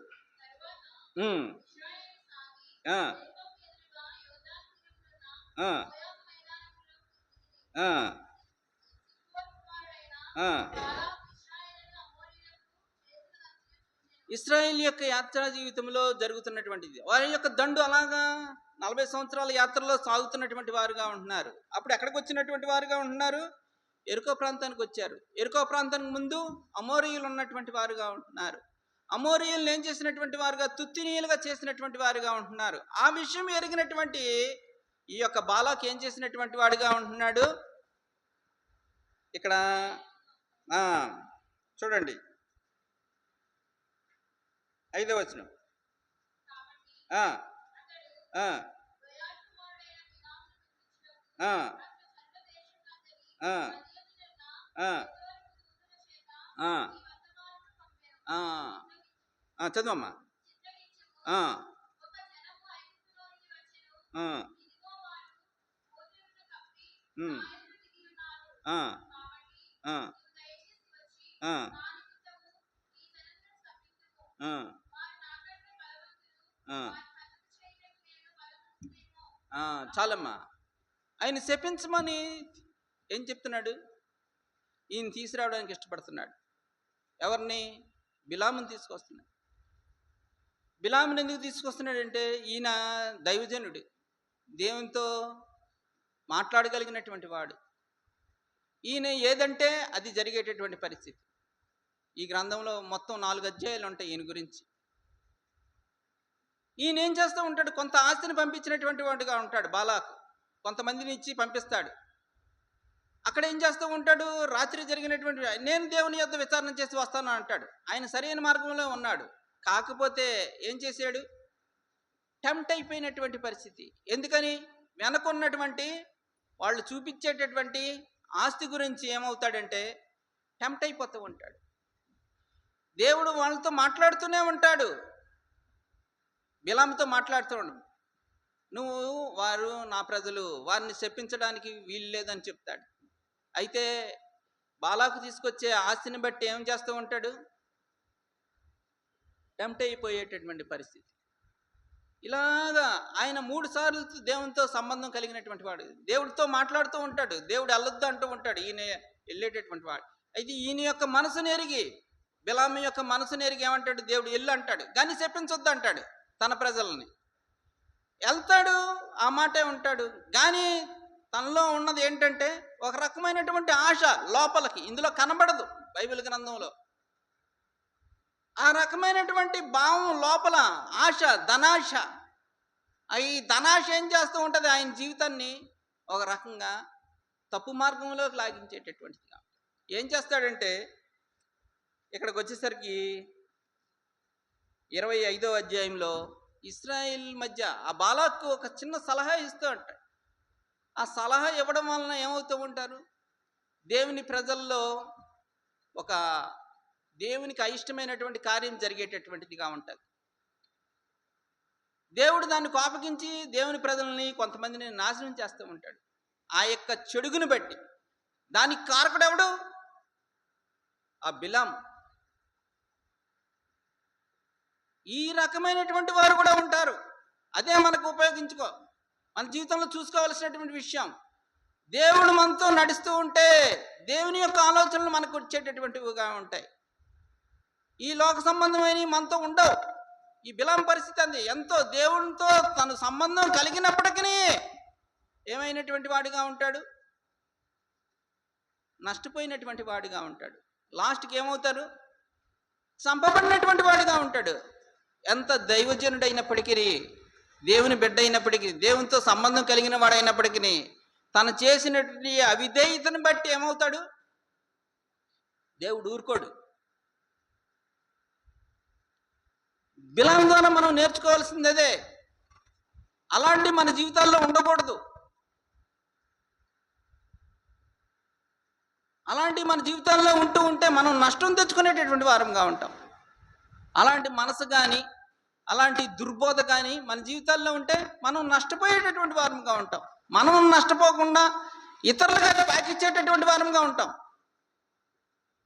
ఇశ్రాయేల్ యొక్క యాత్రా జీవితంలో జరుగుతున్నటువంటిది. వారి యొక్క దండు అలాగా 40 సంవత్సరాల యాత్రలో సాగుతున్నటువంటి వారుగా ఉంటున్నారు. అప్పుడు ఎక్కడికి వచ్చినటువంటి వారుగా ఉంటున్నారు? ఎరుకో ప్రాంతానికి వచ్చారు. ఎరుకో ప్రాంతానికి ముందు అమోరీయులు ఉన్నటువంటి వారుగా ఉంటున్నారు. అమోరీయులను ఏం చేసినటువంటి వారుగా? తుత్తినీయులుగా చేసినటువంటి వారుగా ఉంటున్నారు. ఆ విషయం ఎరిగినటువంటి ఈ యొక్క బాలాకు ఏం చేసినటువంటి వాడిగా ఉంటున్నాడు? ఇక్కడ చూడండి 5వ వచనం. చదవమ్మా. చాలమ్మా. ఆయన శపించమని ఏం చెప్తున్నాడు? ఈయన తీసుకురావడానికి ఇష్టపడుతున్నాడు. ఎవరిని? బిలాముని తీసుకొస్తున్నాడు. బిలాముని ఎందుకు తీసుకొస్తున్నాడంటే ఈయన దైవజనుడు, దేవునితో మాట్లాడగలిగినటువంటి వాడు. ఈయన ఏదంటే అది జరిగేటటువంటి పరిస్థితి. ఈ గ్రంథంలో మొత్తం 4 అధ్యాయాలు ఉంటాయి ఈయన గురించి. ఈయన ఏం చేస్తూ ఉంటాడు? కొంత ఆస్తిని పంపించినటువంటి వాడుగా ఉంటాడు బాలాకు. కొంతమందిని ఇచ్చి పంపిస్తాడు. అక్కడ ఏం చేస్తూ ఉంటాడు? రాత్రి జరిగినటువంటి నేను దేవుని యొద్ద విచారణ చేసి వస్తాను అంటాడు. ఆయన సరైన మార్గంలో ఉన్నాడు. కాకపోతే ఏం చేశాడు? టెంప్ట్ అయిపోయినటువంటి పరిస్థితి. ఎందుకని? వెనకున్నటువంటి వాళ్ళు చూపించేటటువంటి ఆస్తి గురించి ఏమవుతాడంటే టెంప్ట్ అయిపోతూ ఉంటాడు. దేవుడు వాళ్ళతో మాట్లాడుతూనే ఉంటాడు. బిలాముతో మాట్లాడుతూ ఉంటాడు. నువ్వు వారు నా ప్రజలు, వారిని శపించడానికి వీలు లేదని చెప్తాడు. అయితే బాలాకు తీసుకొచ్చే ఆస్తిని బట్టి ఏం చేస్తూ ఉంటాడు? టెంప్ట్ అయిపోయేటటువంటి పరిస్థితి. ఇలాగా ఆయన 3 సార్లు దేవునితో సంబంధం కలిగినటువంటి వాడు. దేవుడితో మాట్లాడుతూ ఉంటాడు. దేవుడు వెళ్ళొద్దు అంటూ ఉంటాడు. ఈయన వెళ్ళేటటువంటి వాడు. అయితే ఈయన యొక్క మనసును ఎరిగి, బిలాము యొక్క మనసును ఎరిగి ఏమంటాడు? దేవుడు వెళ్ళు అంటాడు, కానీ శపించొద్దు అంటాడు తన ప్రజల్ని. వెళ్తాడు, ఆ మాటే ఉంటాడు. కానీ తనలో ఉన్నది ఏంటంటే ఒక రకమైనటువంటి ఆశ లోపలికి, ఇందులో కనబడదు బైబిల్ గ్రంథంలో. ఆ రకమైనటువంటి భావం లోపల ఆశ, ధనాశ. ఈ ధనాశ ఏం చేస్తూ ఉంటుంది? ఆయన జీవితాన్ని ఒక రకంగా తప్పు మార్గంలోకి లాగించేటటువంటిదిగా. ఏం చేస్తాడంటే ఇక్కడికి వచ్చేసరికి 25వ అధ్యాయంలో ఇశ్రాయేల్ మధ్య ఆ బాలాకు ఒక చిన్న సలహా ఇస్తూ ఉంటాడు. ఆ సలహా ఇవ్వడం వలన ఏమవుతూ ఉంటారు, దేవుని ప్రజల్లో ఒక దేవునికి అయిష్టమైనటువంటి కార్యం జరిగేటటువంటిదిగా ఉంటుంది. దేవుడు దాన్ని కోపగించి దేవుని ప్రజల్ని కొంతమందిని నాశనం చేస్తూ ఉంటాడు ఆ యొక్క చెడుగును బట్టి. దానికి కారకుడు ఎవడు? ఆ బిలాం. ఈ రకమైనటువంటి వారు కూడా ఉంటారు. అదే మనకు ఉపయోగించుకో, మన జీవితంలో చూసుకోవాల్సినటువంటి విషయం. దేవుడు మనతో నడుస్తూ ఉంటే దేవుని యొక్క ఆలోచనలు మనకు వచ్చేటటువంటివిగా ఉంటాయి. ఈ లోక సంబంధమైన మనతో ఉండవు. ఈ బిలాం పరిస్థితి అంది. ఎంతో దేవునితో తను సంబంధం కలిగినప్పటికీ ఏమైనటువంటి వాడిగా ఉంటాడు? నష్టపోయినటువంటి వాడిగా ఉంటాడు. లాస్ట్కి ఏమవుతారు? చంపబడినటువంటి వాడిగా ఉంటాడు. ఎంత దైవజనుడైనప్పటికీ, దేవుని బిడ్డ అయినప్పటికీ, దేవునితో సంబంధం కలిగిన వాడైనప్పటికీ తను చేసినటువంటి అవిధేయతను బట్టి ఏమవుతాడు? దేవుడు ఊరుకోడు. బిలాం ద్వారా మనం నేర్చుకోవాల్సింది అదే. అలాంటి మన జీవితాల్లో ఉండకూడదు. అలాంటి మన జీవితాల్లో ఉంటూ ఉంటే మనం నష్టం తెచ్చుకునేటటువంటి వారంగా ఉంటాం. అలాంటి మనసు కానీ అలాంటి దుర్బోధ కానీ మన జీవితాల్లో ఉంటే మనం నష్టపోయేటటువంటి వారంగా ఉంటాం. మనం నష్టపోకుండా ఇతరులకు పాకిచ్చేటటువంటి వారంగా ఉంటాం.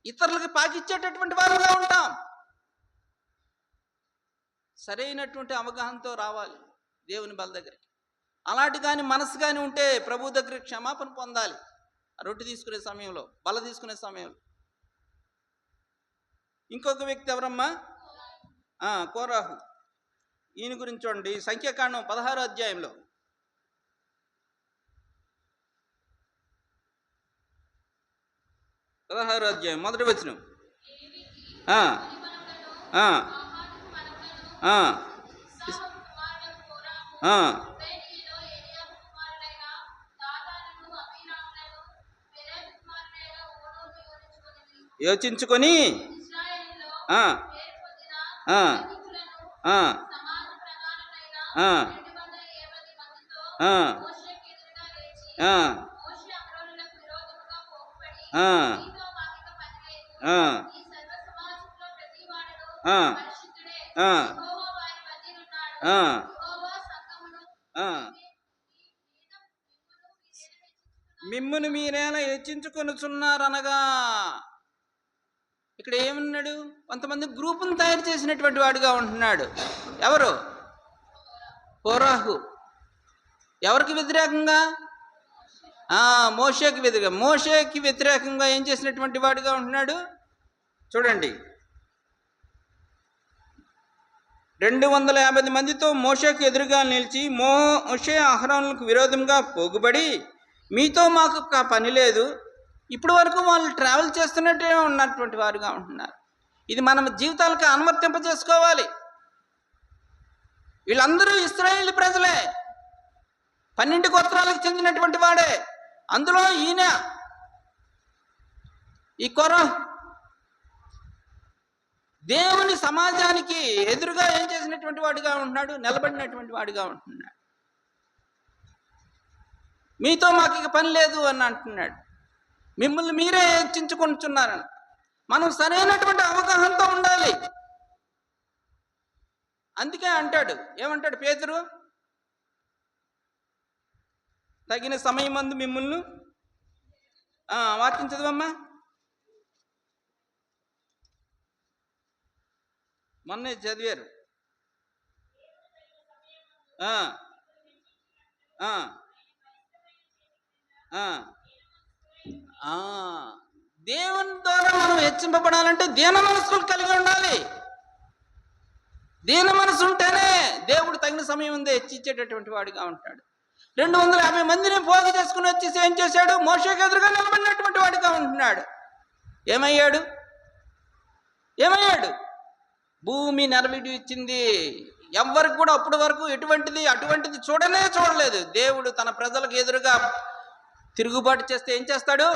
ఇతరులకు పాకిచ్చేటటువంటి వారంగా ఉంటాం. సరైనటువంటి అవగాహనతో రావాలి దేవుని బల దగ్గరికి. అలాంటి కానీ మనసు కానీ ఉంటే ప్రభు దగ్గర క్షమాపణ పొందాలి. రొట్టె తీసుకునే సమయంలో, బల తీసుకునే సమయంలో. ఇంకొక వ్యక్తి ఎవరమ్మా? కోరాహు. ఈయన గురించి చూడండి, సంఖ్యాకాండం 16వ అధ్యాయంలో. మొదటి వచనం. యోచించుకొని మిమ్మును మీరేలా హెచ్చించుకొనుచున్నారనగా. ఇక్కడ ఏమన్నాడు? కొంతమంది గ్రూపును తయారు చేసినటువంటి వాడుగా ఉంటున్నాడు. ఎవరు? కోరాహు. ఎవరికి వ్యతిరేకంగా? మోషేకి వ్యతిరేకంగా. మోషేకి వ్యతిరేకంగా ఏం చేసినటువంటి వాడుగా ఉంటున్నాడు? చూడండి, 250 మందితో మోషేకు ఎదురుగా నిలిచి, మోషే అహరోనులకు విరోధంగా పోగుబడి, మీతో మాకు పని లేదు. ఇప్పటి వరకు వాళ్ళు ట్రావెల్ చేస్తున్నట్టే ఉన్నటువంటి వారుగా ఉంటున్నారు. ఇది మన జీవితాలకు అనువర్తింపజేసుకోవాలి. వీళ్ళందరూ ఇశ్రాయేలు ప్రజలే, 12 గోత్రాలకు చెందినటువంటి వాడే. అందులో ఈయన ఈ కోరాహు దేవుని సమాజానికి ఎదురుగా ఏం చేసినటువంటి వాడిగా ఉంటున్నాడు? నిలబడినటువంటి వాడిగా ఉంటున్నాడు. మీతో మాకు ఇక పని లేదు అని అంటున్నాడు. మిమ్మల్ని మీరే హెచ్చించుకుంటున్నారని. మనం సరైనటువంటి అవగాహనతో ఉండాలి. అందుకే అంటాడు, ఏమంటాడు పేతురు? తగిన సమయం మందు మిమ్మల్ని వాక్యం చదవమ్మా. మొన్నే చదివారు. దేవుని ద్వారా మనం హెచ్చింపబడాలంటే దీన మనసులు కలిగి ఉండాలి. దీన మనసు ఉంటేనే దేవుడు తగిన సమయం ఉందే హెచ్చించేటటువంటి వాడిగా ఉంటాడు. 250 మందిని పోగు చేసుకుని వచ్చేసి ఏం చేశాడు? మోషేకి ఎదురుగా నిలబడినటువంటి వాడిగా ఉంటున్నాడు. ఏమయ్యాడు? భూమి నెరవిడి ఇచ్చింది. ఎవరికి కూడా అప్పటి వరకు అటువంటిది చూడలేదు. దేవుడు తన ప్రజలకు ఎదురుగా తిరుగుబాటు చేస్తే ఏం చేస్తాడు?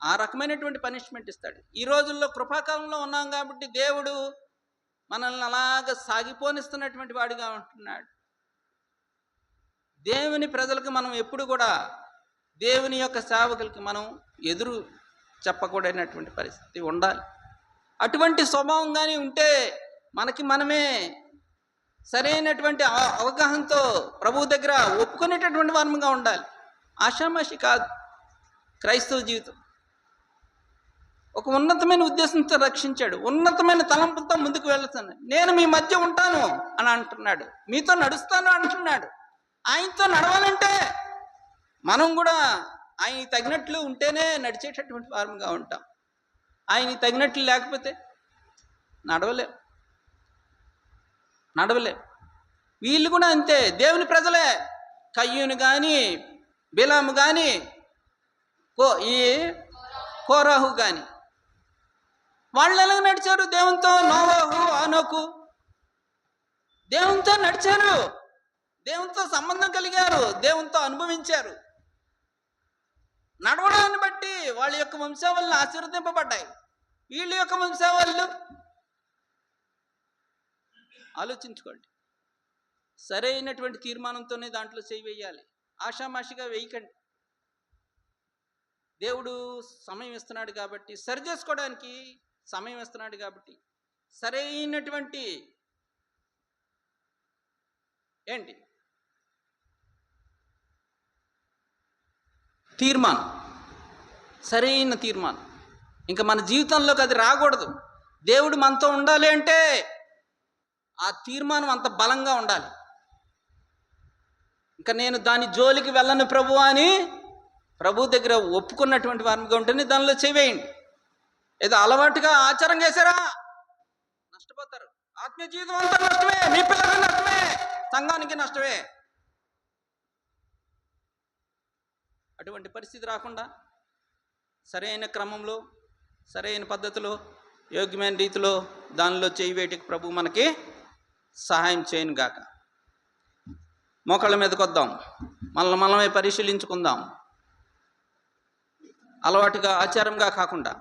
ఆ రకమైనటువంటి పనిష్మెంట్ ఇస్తాడు. ఈ రోజుల్లో కృపాకాలంలో ఉన్నాం కాబట్టి దేవుడు మనల్ని అలాగ సాగిపోనిస్తున్నటువంటి వాడిగా ఉంటున్నాడు. దేవుని ప్రజలకు మనం ఎప్పుడు కూడా, దేవుని యొక్క సేవకులకి మనం ఎదురు చెప్పకూడనటువంటి పరిస్థితి ఉండాలి. అటువంటి స్వభావం కానీ ఉంటే మనకి మనమే సరైనటువంటి అవగాహనతో ప్రభు దగ్గర ఒప్పుకునేటటువంటి వారముగా ఉండాలి. ఆషామాషి కాదు క్రైస్తవ జీవితం. ఒక ఉన్నతమైన ఉద్దేశంతో రక్షించాడు, ఉన్నతమైన తలంపులతో ముందుకు వెళ్తాను. నేను మీ మధ్య ఉంటాను అని అంటున్నాడు, మీతో నడుస్తాను అంటున్నాడు. ఆయనతో నడవాలంటే మనం కూడా ఆయనకి తగినట్లు ఉంటేనే నడిచేటటువంటి వారముగా ఉంటాం. ఆయనకి తగినట్లు లేకపోతే నడవలేం. వీళ్ళు కూడా అంతే, దేవుని ప్రజలే. కయ్యూను కానీ, బిలాము కానీ, ఈ కోరాహు కానీ వాళ్ళు ఎలా నడిచారు? దేవునితో. నోవాహు, ఆనోకు దేవునితో నడిచారు, దేవునితో సంబంధం కలిగారు, దేవునితో అనుభవించారు. నడవడాన్ని బట్టి వాళ్ళ యొక్క వంశావళులు ఆశీర్వదింపబడ్డాయి. వీళ్ళ యొక్క వంశావళులు ఆలోచించుకోండి. సరైనటువంటి తీర్మానంతోనే దాంట్లో చేయి వేయాలి, ఆషామాషిగా వేయకండి. దేవుడు సమయం ఇస్తున్నాడు కాబట్టి, సరి చేసుకోవడానికి సమయం ఇస్తున్నాడు కాబట్టి, సరైనటువంటి తీర్మానం, సరైన తీర్మానం. ఇంకా మన జీవితంలోకి అది రాకూడదు. దేవుడు మనతో ఉండాలి అంటే ఆ తీర్మానం అంత బలంగా ఉండాలి. ఇంకా నేను దాని జోలికి వెళ్ళను ప్రభు అని ప్రభు దగ్గర ఒప్పుకున్నటువంటి వారిగా ఉంటుంది. దానిలో చేయండి. ఏదో అలవాటుగా ఆచారం చేశారా, నష్టపోతారు. ఆత్మీయ జీవితం అంతా నష్టమే, మీ పిల్లలకి నష్టమే, సంఘానికి నష్టమే. అటువంటి పరిస్థితి రాకుండా సరైన క్రమంలో, సరైన పద్ధతిలో, యోగ్యమైన రీతిలో దానిలో చేయవేటికి ప్రభు మనకి సహాయం చేయను గాక. మోకాళ్ళ మీదకి వద్దాం, మనమే పరిశీలించుకుందాం. అలవాటుగా, ఆచారంగా కాకుండా